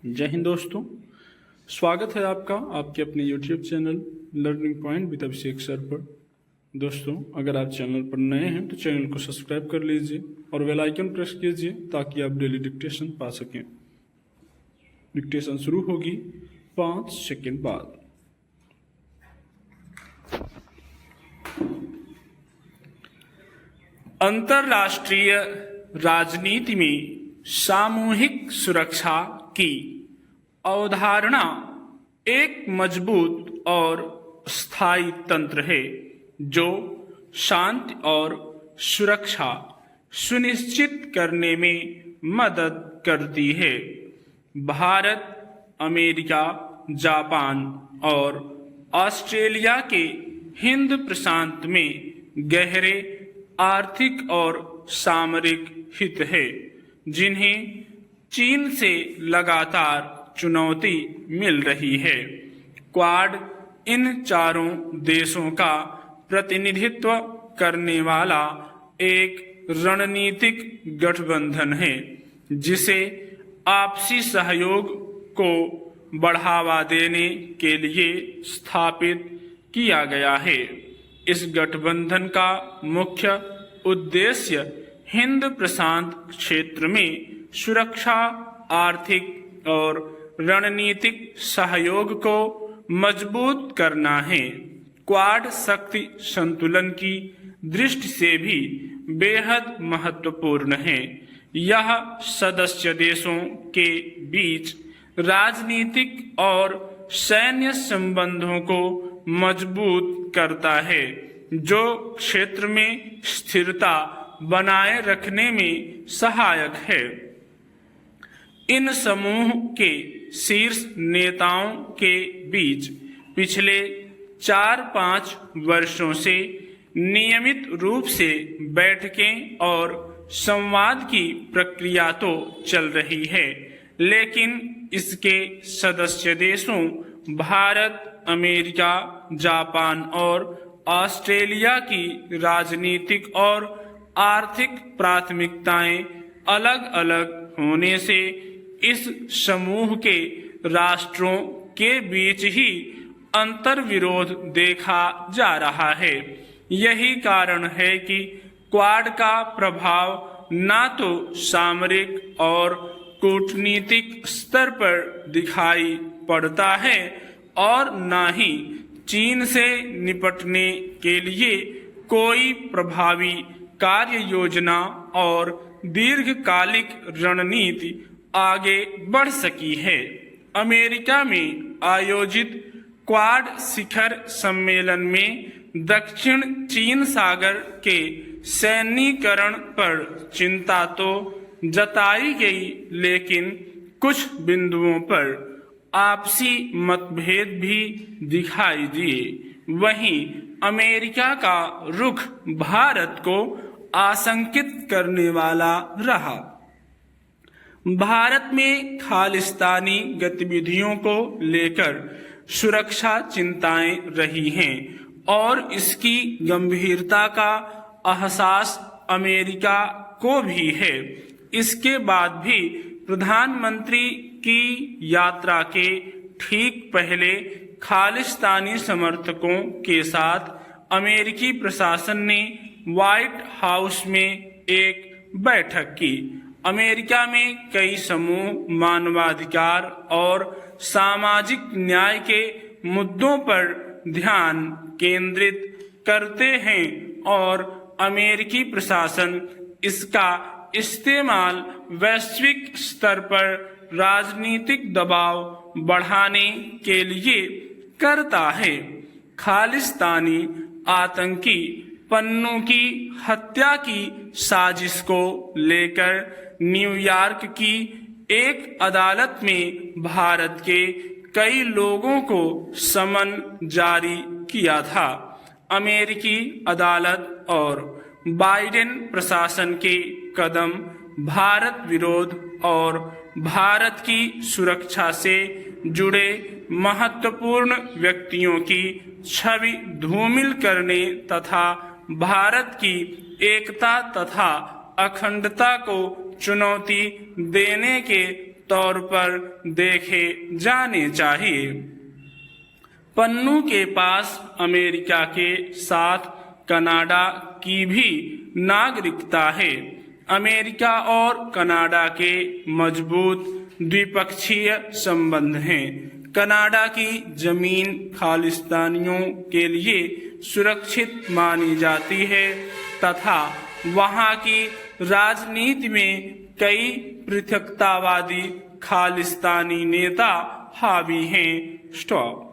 जय हिंद दोस्तों, स्वागत है आपका आपके अपने YouTube channel learning point with Abhishek sir पर। दोस्तों, अगर आप चैनल पर नए हैं तो चैनल को सब्सक्राइब कर लीजिए और बेल आइकन प्रेस कीजिए ताकि आप डेली डिक्टेशन पा सकें। डिक्टेशन शुरू होगी 5 सेकंड बाद। अंतर्राष्ट्रीय राजनीति में सामूहिक सुरक्षा की अवधारणा एक मजबूत और स्थायी तंत्र है जो शांति और सुरक्षा सुनिश्चित करने में मदद करती है। भारत, अमेरिका, जापान और ऑस्ट्रेलिया के हिंद प्रशांत में गहरे आर्थिक और सामरिक हित है, जिन्हें चीन से लगातार चुनौती मिल रही है। क्वाड इन चारों देशों का प्रतिनिधित्व करने वाला एक रणनीतिक गठबंधन है, जिसे आपसी सहयोग को बढ़ावा देने के लिए स्थापित किया गया है। इस गठबंधन का मुख्य उद्देश्य हिंद प्रशांत क्षेत्र में सुरक्षा, आर्थिक और रणनीतिक सहयोग को मजबूत करना है। क्वाड शक्ति संतुलन की दृष्टि से भी बेहद महत्वपूर्ण है। यह सदस्य देशों के बीच राजनीतिक और सैन्य संबंधों को मजबूत करता है, जो क्षेत्र में स्थिरता बनाए रखने में सहायक है। इन समूह के शीर्ष नेताओं के बीच पिछले 4-5 वर्षों से नियमित रूप से बैठकें और संवाद की प्रक्रिया तो चल रही है, लेकिन इसके सदस्य देशों भारत, अमेरिका, जापान और ऑस्ट्रेलिया की राजनीतिक और आर्थिक प्राथमिकताएं अलग अलग होने से इस समूह के राष्ट्रों के बीच ही अंतर्विरोध देखा जा रहा है। यही कारण है कि क्वाड का प्रभाव न तो सामरिक और कूटनीतिक स्तर पर दिखाई पड़ता है और न ही चीन से निपटने के लिए कोई प्रभावी कार्य योजना और दीर्घकालिक रणनीति आगे बढ़ सकी है। अमेरिका में आयोजित क्वाड शिखर सम्मेलन में दक्षिण चीन सागर के सैन्यीकरण पर चिंता तो जताई गई, लेकिन कुछ बिंदुओं पर आपसी मतभेद भी दिखाई दिए। वहीं अमेरिका का रुख भारत को आशंकित करने वाला रहा। भारत में खालिस्तानी गतिविधियों को लेकर सुरक्षा चिंताएं रही हैं और इसकी गंभीरता का एहसास अमेरिका को भी है। इसके बाद भी प्रधानमंत्री की यात्रा के ठीक पहले खालिस्तानी समर्थकों के साथ अमेरिकी प्रशासन ने व्हाइट हाउस में एक बैठक की। अमेरिका में कई समूह मानवाधिकार और सामाजिक न्याय के मुद्दों पर ध्यान केंद्रित करते हैं और अमेरिकी प्रशासन इसका इस्तेमाल वैश्विक स्तर पर राजनीतिक दबाव बढ़ाने के लिए करता है। खालिस्तानी आतंकी पन्नू की हत्या की साजिश को लेकर न्यूयॉर्क की एक अदालत में भारत के कई लोगों को समन जारी किया था। अमेरिकी अदालत और बाइडेन प्रशासन के कदम भारत विरोध और भारत की सुरक्षा से जुड़े महत्वपूर्ण व्यक्तियों की छवि धूमिल करने तथा भारत की एकता तथा अखंडता को चुनौती देने के तौर पर देखे जाने चाहिए। पन्नू के पास अमेरिका के साथ कनाडा की भी नागरिकता है। अमेरिका और कनाडा के मजबूत द्विपक्षीय संबंध हैं। कनाडा की जमीन खालिस्तानियों के लिए सुरक्षित मानी जाती है तथा वहां की राजनीति में कई पृथकतावादी खालिस्तानी नेता हावी हैं। स्टॉप।